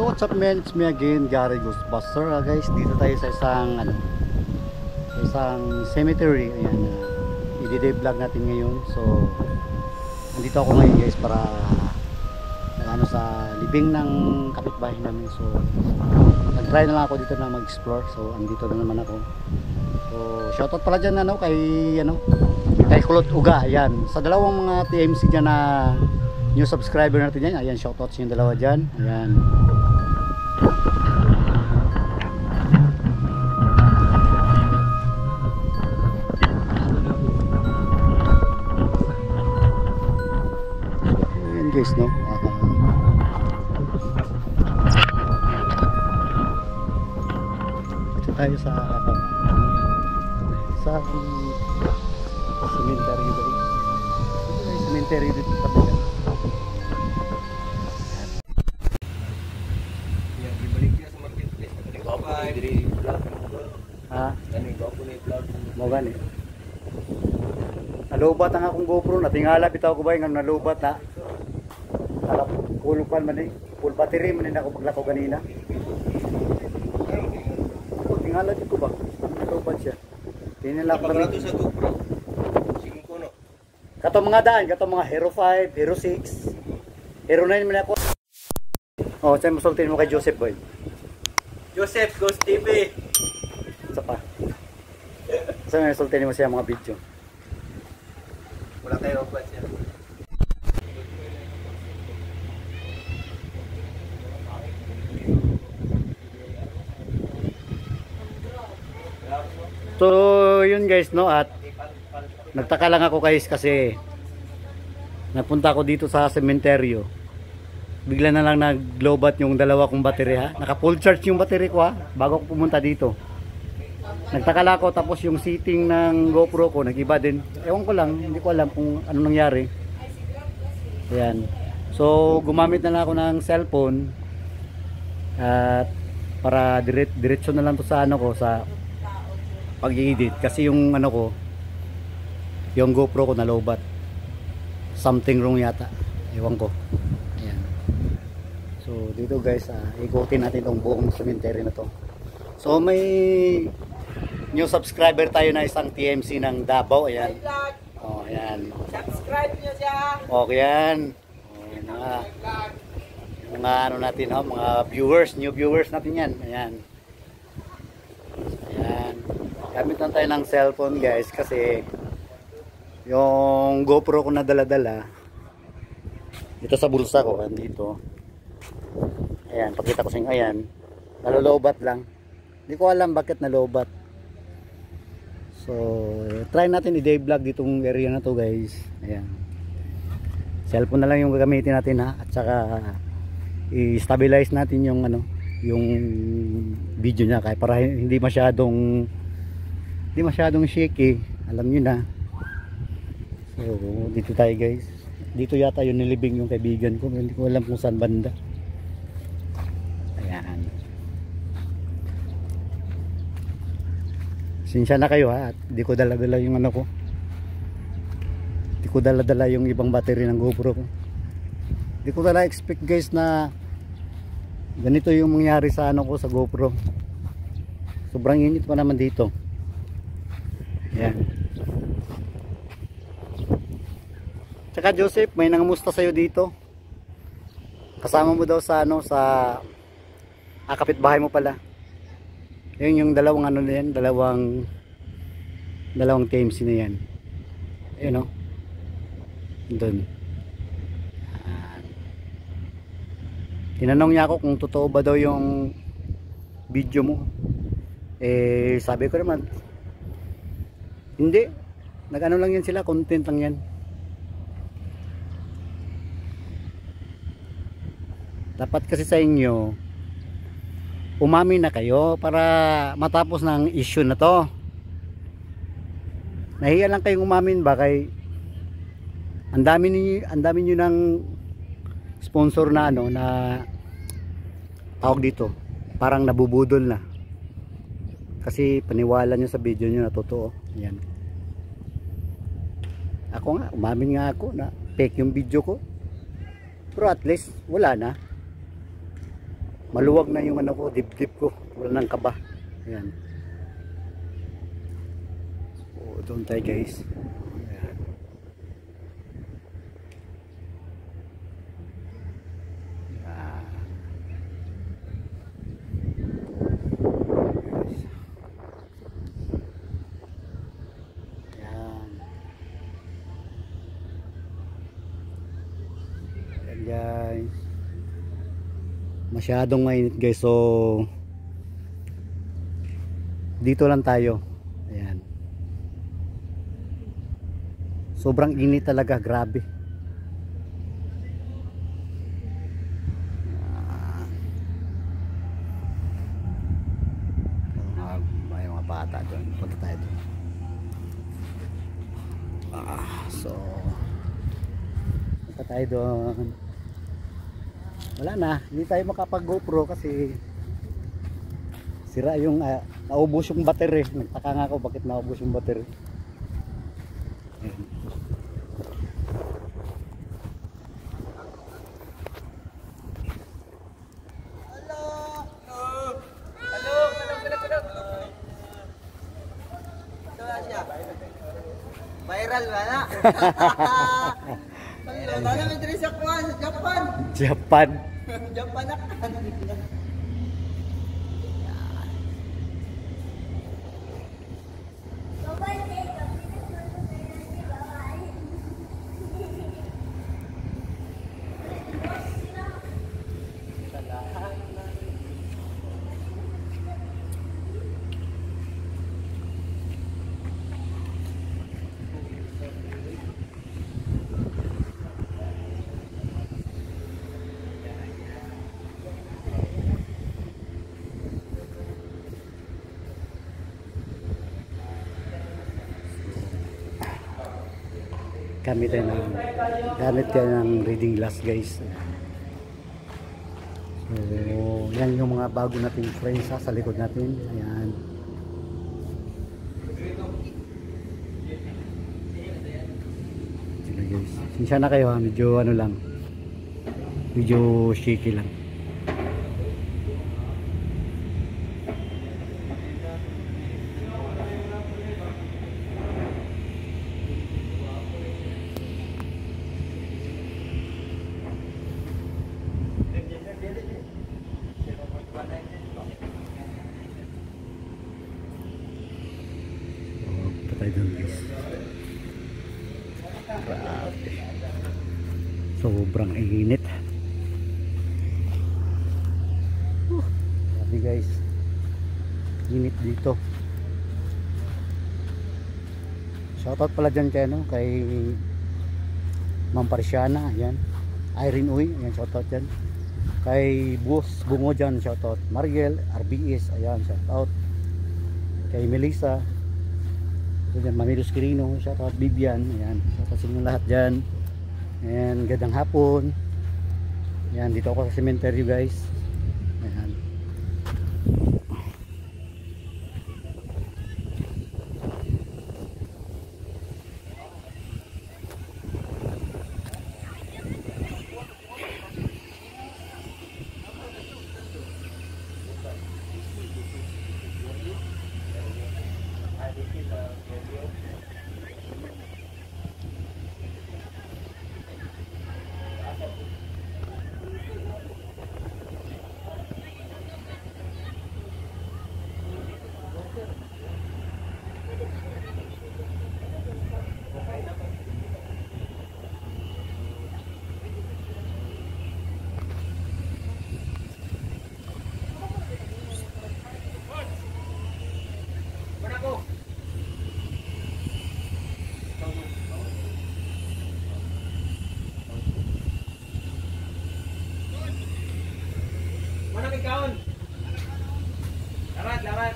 So what's up men, it's me again, Gary Ghostbuster. Guys, dito tayo sa isang cemetery. Ayan, i-vlog natin ngayon. So nandito ako ngayon guys para sa libing ng kapitbahay namin. So nag-try na lang ako dito na mag-explore. So andito na naman ako. So shoutout pala dyan kay Kulot Uga. Ayan, sa dalawang mga TMC dyan na new subscriber natin yan. Ayan, shoutout sa yung dalawa dyan. Ayan. Ayan guys, no? Ito tayo sa cemetery dito. Cemetery dito sa tabi. Mo gani. Nalubat ang akong GoPro, natingala bitaw ko ba yung nalubat na. Full pan man full battery man ako paglako kanina. Tingala dito ba? Nalubat siya. Tinila ko na sa GoPro. Sige ko no. Kato mga daan, kato mga Hero 5, Hero 6, Hero 9 man ako. Oh, saan mo sultin mo kay Joseph boy? Joseph Ghost TV. Isa pa. Saan mo sultin mo siya mga video? Wala tayo robot siya. So yun guys, no, at nagtaka lang ako guys kasi napunta ako dito sa sementeryo. Bigla na lang nag-lowbat yung dalawa kong battery ha. Naka full charge yung battery ko ha bago ako pumunta dito. Nagtaka lang ako, tapos yung setting ng GoPro ko nag-iba din. Ewan ko lang, hindi ko alam kung ano nangyari. Ayan. So gumamit na lang ako ng cellphone at para diretso na lang to sa sa pag-i-edit kasi yung yung GoPro ko na lowbat. Something wrong yata. Ewan ko. Ayan. So dito guys, ikutin natin tong buong cemetery na to. So may new subscriber tayo na isang TMC ng Davao. Ayan. Oh, ayan. Subscribe nyo siya. Okay yan. Oh, mga natin, mga viewers, new viewers natin yan. Ayan. Ayan. Gamit lang tayo ng cellphone guys kasi yung GoPro ko na dala-dala dito sa bulsa ko, andito. Ayan, pakita ko sa inyo. Ayan, nalolobat lang. Hindi ko alam bakit nalobat. So try natin i-day vlog ditong area na to guys. Ayan, cellphone na lang yung gagamitin natin ha, at saka i-stabilize natin yung yung video niya kaya para hindi masyadong shaky. Alam niyo na. So dito tayo guys. Dito yata yung nilibing yung kaibigan ko. Hindi ko alam kung saan banda. Ayan. Sinsya na kayo ha. Hindi ko dala-dala yung ko. Hindi ko dala-dala yung ibang battery ng GoPro ko. Hindi ko dala expect guys na ganito yung mangyari sa ko sa GoPro. Sobrang init pa naman dito. Ayan. Tsaka Joseph, may nangamusta sa'yo dito. Kasama mo daw sa kapitbahay mo pala. Yun yung dalawang na yan, dalawang TMC na yan. Ayun o. Doon. Tinanong niya ako kung totoo ba daw yung video mo. Sabi ko naman, hindi. Nag-ano lang yan sila, content lang yan. Dapat kasi sa inyo umamin na kayo para matapos ng issue na to. Nahiya lang kayong umamin ba kay ang dami niyo ng sponsor na na tawag dito, parang nabubudol na kasi paniwala nyo sa video nyo na totoo. Yan. Ako nga, umamin nga ako na fake yung video ko, pero at least wala na. maluwag na yung ano ko, dibdib ko, wala nang kaba. Ayan. So, doon tayo guys. Ayan. Ayan. Ayan guys, masyadong mainit guys, so dito lang tayo. Ayan, sobrang init talaga, grabe. May mga bata doon, punta tayo doon. So punta tayo doon. Wala na, hindi tayo makapag GoPro kasi sira yung naubos yung battery. Nagtaka nga ako bakit naubos yung battery. Ayan. Viral ba na? Ano may dress sa Japan? Japan. Japan na kan. Gamit tayo ng reading glass guys. So yan yung mga bago nating frames sa likod natin. Ayan. Sila guys, sinsya na kayo ha, medyo ano lang, medyo shaky lang. Patay doon guys. Grabe. Sobrang init. Grabe guys. Init dito. Shoutout pala dyan kay, no, kay Ma'am Parisiana. Ayan. Irene Uy. Ayan, shoutout dyan. Kay Boss Bungo dyan. Shoutout. Mariel RBS. Ayan, shoutout. Kay Melissa. Ayan, Mamilos Quirino, shoutout Bibian, ayan, shoutout sa inyo lahat dyan. Ayan, gandang hapon. Ayan, dito ako sa cemetery guys. Ayan. Kaon. Lamat.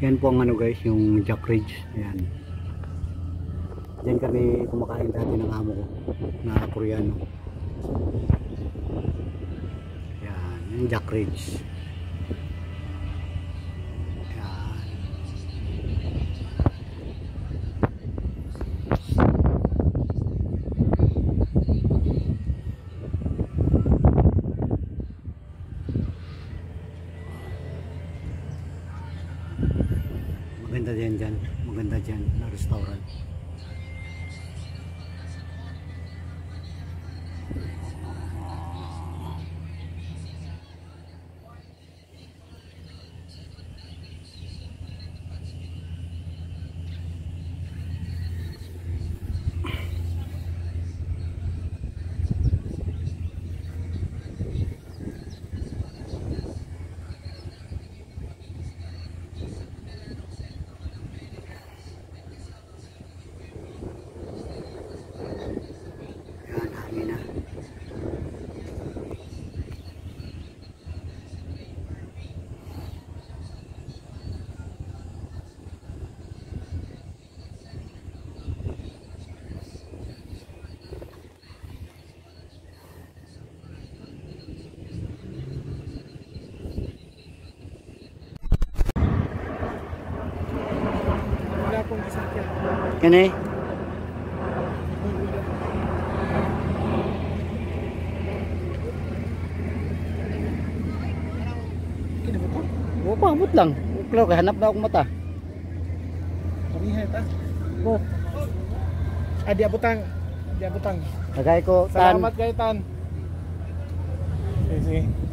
Yan po ang ano guys, yung Jack Ridge. Ayan. Diyan kami kumakain dati ng amo ko na Koreano. Yan, yung Jack Ridge. Yan. Maganda din dyan. Maganda dyan na restaurant. Yan, hangin na. Wala pong sasakyan. Yan eh. Kinabot ko? O, pangabot lang. Claro, hanap na akong mata. Pamihay ta. Bo. Di abutang. Di abutang. Lagay ko, tan. Salamat kay Tan. Sige.